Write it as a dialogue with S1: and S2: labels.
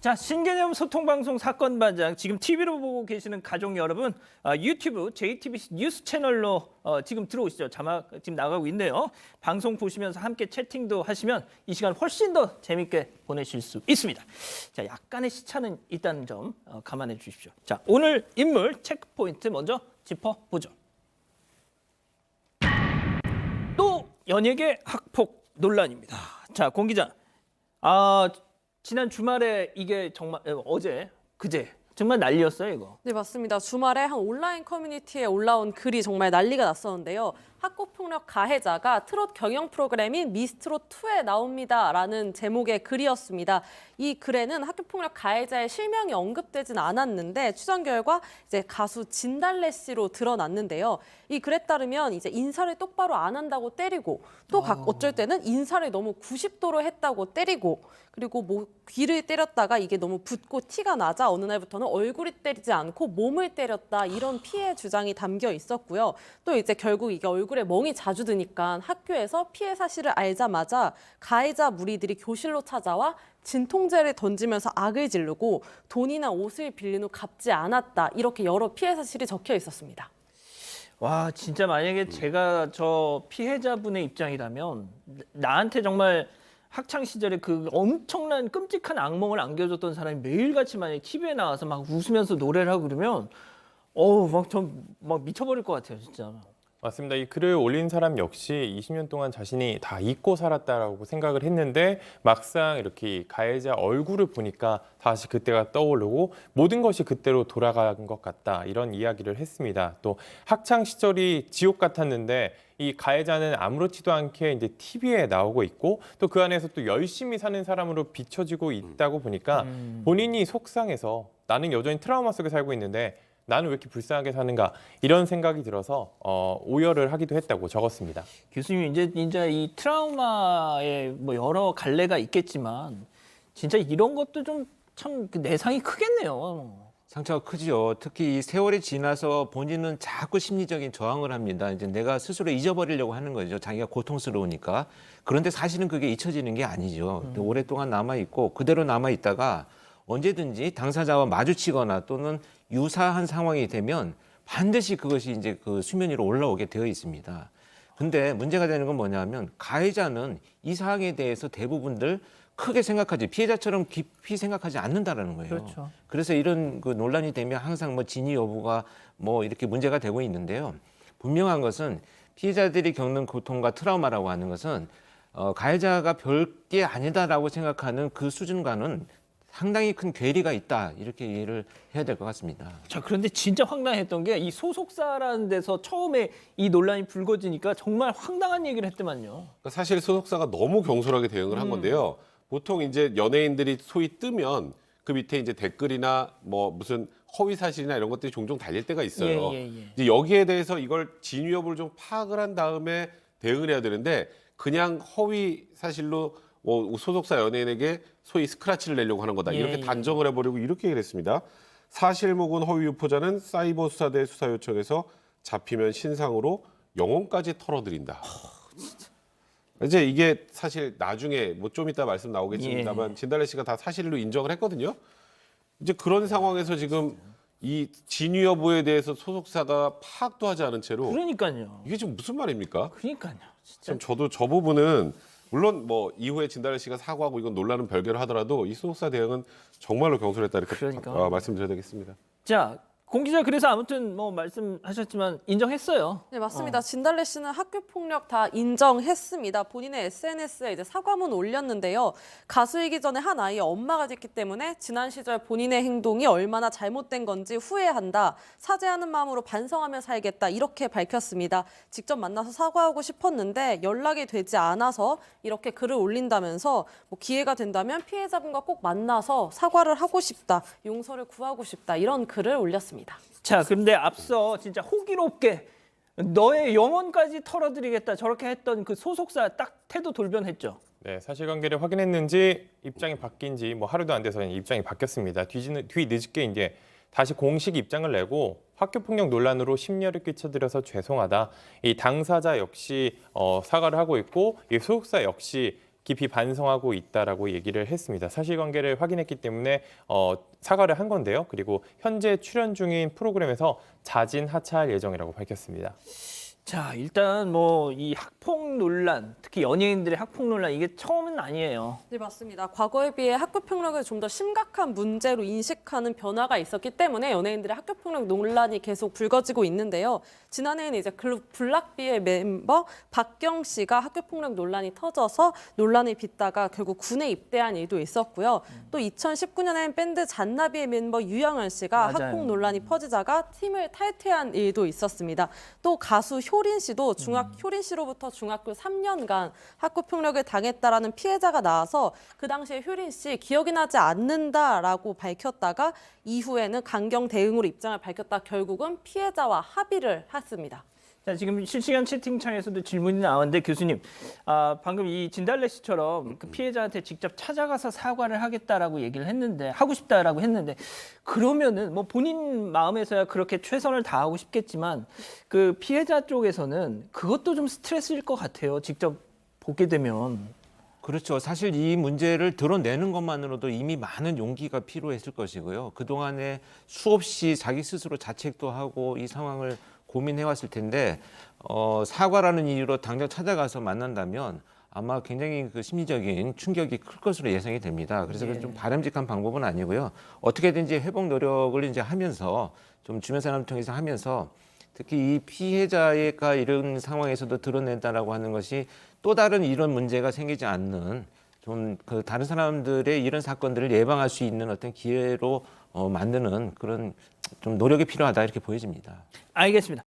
S1: 자, 신개념 소통방송 사건반장, 지금 TV로 보고 계시는 가족 여러분, 유튜브 JTBC 뉴스 채널로 지금 들어오시죠. 자막 지금 나가고 있네요. 방송 보시면서 함께 채팅도 하시면 이 시간 훨씬 더 재밌게 보내실 수 있습니다. 자, 약간의 시차는 있다는 점 감안해 주십시오. 자, 오늘 인물 체크포인트 먼저 짚어보죠. 또 연예계 학폭 논란입니다. 자, 공 기자. 지난 주말에 이게 정말 그제 정말 난리였어요, 이거.
S2: 네, 맞습니다. 주말에 한 온라인 커뮤니티에 올라온 글이 정말 난리가 났었는데요. 학교폭력 가해자가 트롯 경영 프로그램인 미스트롯2에 나옵니다라는 제목의 글이었습니다. 이 글에는 학교폭력 가해자의 실명이 언급되진 않았는데 추정 결과 이제 가수 진달래 씨로 드러났는데요. 이 글에 따르면 이제 인사를 똑바로 안 한다고 때리고 또 어쩔 때는 인사를 너무 90도로 했다고 때리고 그리고 뭐 귀를 때렸다가 이게 너무 붓고 티가 나자 어느 날부터는 얼굴이 때리지 않고 몸을 때렸다 이런 피해 주장이 담겨 있었고요. 또 이제 결국 이게 얼굴에 멍이 자주 드니까 학교에서 피해 사실을 알자마자 가해자 무리들이 교실로 찾아와 진통제를 던지면서 악을 지르고 돈이나 옷을 빌린 후 갚지 않았다 이렇게 여러 피해 사실이 적혀 있었습니다.
S1: 와, 진짜 만약에 제가 저 피해자분의 입장이라면 나한테 정말 학창 시절에 그 엄청난 끔찍한 악몽을 안겨줬던 사람이 매일같이 만약에 TV에 나와서 막 웃으면서 노래를 하고 그러면 막 미쳐버릴 것 같아요, 진짜.
S3: 맞습니다. 이 글을 올린 사람 역시 20년 동안 자신이 다 잊고 살았다라고 생각을 했는데 막상 이렇게 가해자 얼굴을 보니까 다시 그때가 떠오르고 모든 것이 그때로 돌아간 것 같다 이런 이야기를 했습니다. 또 학창 시절이 지옥 같았는데 이 가해자는 아무렇지도 않게 이제 TV에 나오고 있고 또 그 안에서 또 열심히 사는 사람으로 비춰지고 있다고 보니까 본인이 속상해서 나는 여전히 트라우마 속에 살고 있는데 나는 왜 이렇게 불쌍하게 사는가 이런 생각이 들어서 오열을 하기도 했다고 적었습니다.
S1: 교수님 이제 이 트라우마에 뭐 여러 갈래가 있겠지만 진짜 이런 것도 좀 참 내상이 크겠네요.
S4: 상처가 크죠. 특히 이 세월이 지나서 본인은 자꾸 심리적인 저항을 합니다. 이제 내가 스스로 잊어버리려고 하는 거죠. 자기가 고통스러우니까. 그런데 사실은 그게 잊혀지는 게 아니죠. 오랫동안 남아있고 그대로 남아있다가 언제든지 당사자와 마주치거나 또는 유사한 상황이 되면 반드시 그것이 이제 그 수면 위로 올라오게 되어 있습니다. 근데 문제가 되는 건 뭐냐면 가해자는 이 사항에 대해서 대부분들 크게 생각하지 피해자처럼 깊이 생각하지 않는다라는 거예요.
S1: 그렇죠.
S4: 그래서 이런 그 논란이 되면 항상 뭐 진위 여부가 뭐 이렇게 문제가 되고 있는데요. 분명한 것은 피해자들이 겪는 고통과 트라우마라고 하는 것은 가해자가 별게 아니다라고 생각하는 그 수준과는 상당히 큰 괴리가 있다 이렇게 이해를 해야 될 것 같습니다.
S1: 자, 그런데 진짜 황당했던 게 이 소속사라는 데서 처음에 이 논란이 불거지니까 정말 황당한 얘기를 했더만요.
S5: 사실 소속사가 너무 경솔하게 대응을 한 건데요. 보통 이제 연예인들이 소위 뜨면 그 밑에 이제 댓글이나 뭐 무슨 허위 사실이나 이런 것들이 종종 달릴 때가 있어요.
S1: 예.
S5: 이제 여기에 대해서 이걸 진위 여부를 좀 파악을 한 다음에 대응을 해야 되는데 그냥 허위 사실로 소속사 연예인에게 소위 스크래치를 내려고 하는 거다. 이렇게 단정을 해버리고 이렇게 얘기를 했습니다. 사실무근 허위 유포자는 사이버 수사대 수사 요청에서 잡히면 신상으로 영혼까지 털어드린다. 이제 이게 사실 나중에 뭐 좀 이따 말씀 나오겠습니다만 진달래 씨가 다 사실로 인정을 했거든요. 이제 그런 상황에서 지금 이 진위 여부에 대해서 소속사가 파악도 하지 않은 채로
S1: 그러니까요.
S5: 이게 지금 무슨 말입니까?
S1: 그러니까요. 진짜.
S5: 참 저도 저 부분은 물론 뭐 이후에 진달래 씨가 사과하고 이건 논란은 별개로 하더라도 이 소속사 대응은 정말로 경솔했다 이렇게
S1: 그러니까.
S5: 말씀드려야 되겠습니다.
S1: 자, 공 기자 그래서 아무튼 뭐 말씀하셨지만 인정했어요.
S2: 네, 맞습니다. 진달래 씨는 학교 폭력 다 인정했습니다. 본인의 SNS에 이제 사과문 올렸는데요. 가수이기 전에 한 아이의 엄마가 됐기 때문에 지난 시절 본인의 행동이 얼마나 잘못된 건지 후회한다. 사죄하는 마음으로 반성하며 살겠다. 이렇게 밝혔습니다. 직접 만나서 사과하고 싶었는데 연락이 되지 않아서 이렇게 글을 올린다면서 뭐 기회가 된다면 피해자분과 꼭 만나서 사과를 하고 싶다. 용서를 구하고 싶다. 이런 글을 올렸습니다.
S1: 자, 그런데 앞서 진짜 호기롭게 너의 영혼까지 털어드리겠다 저렇게 했던 그 소속사 딱 태도 돌변했죠.
S3: 네, 사실관계를 확인했는지 입장이 바뀐 지 뭐 하루도 안 돼서 입장이 바뀌었습니다. 뒤늦게 이제 다시 공식 입장을 내고 학교폭력 논란으로 심려를 끼쳐드려서 죄송하다. 이 당사자 역시 사과를 하고 있고 이 소속사 역시 깊이 반성하고 있다라고 얘기를 했습니다. 사실관계를 확인했기 때문에 사과를 한 건데요. 그리고 현재 출연 중인 프로그램에서 자진 하차할 예정이라고 밝혔습니다.
S1: 자, 일단 뭐 이 학폭 논란, 특히 연예인들의 학폭 논란 이게 처음은 아니에요.
S2: 네, 맞습니다. 과거에 비해 학교폭력을 좀 더 심각한 문제로 인식하는 변화가 있었기 때문에 연예인들의 학교폭력 논란이 계속 불거지고 있는데요. 지난해에는 이제 그룹 블락비의 멤버 박경 씨가 학교폭력 논란이 터져서 논란이 빚다가 결국 군에 입대한 일도 있었고요. 또 2019년엔 밴드 잔나비의 멤버 유영현 씨가
S1: 맞아요.
S2: 학폭 논란이 퍼지다가 팀을 탈퇴한 일도 있었습니다. 또 가수 효린 씨도 효린 씨로부터 중학교 3년간 학교폭력을 당했다라는 피해자가 나와서 그 당시에 효린 씨 기억이 나지 않는다라고 밝혔다가 이후에는 강경 대응으로 입장을 밝혔다 결국은 피해자와 합의를 했습니다.
S1: 자, 지금 실시간 채팅창에서도 질문이 나왔는데 교수님, 방금 이 진달래 씨처럼 그 피해자한테 직접 찾아가서 사과를 하겠다라고 얘기를 했는데 하고 싶다라고 했는데 그러면은 뭐 본인 마음에서야 그렇게 최선을 다하고 싶겠지만 그 피해자 쪽에서는 그것도 좀 스트레스일 것 같아요. 직접 보게 되면.
S4: 그렇죠. 사실 이 문제를 드러내는 것만으로도 이미 많은 용기가 필요했을 것이고요. 그동안에 수없이 자기 스스로 자책도 하고 이 상황을 고민해왔을 텐데 사과라는 이유로 당장 찾아가서 만난다면 아마 굉장히 그 심리적인 충격이 클 것으로 예상이 됩니다. 그래서 좀 바람직한 방법은 아니고요. 어떻게든지 회복 노력을 이제 하면서 좀 주변 사람을 통해서 하면서 특히 이 피해자가 이런 상황에서도 드러낸다라고 하는 것이 또 다른 이런 문제가 생기지 않는 좀 그 다른 사람들의 이런 사건들을 예방할 수 있는 어떤 기회로 만드는 그런 좀 노력이 필요하다 이렇게 보여집니다.
S1: 알겠습니다.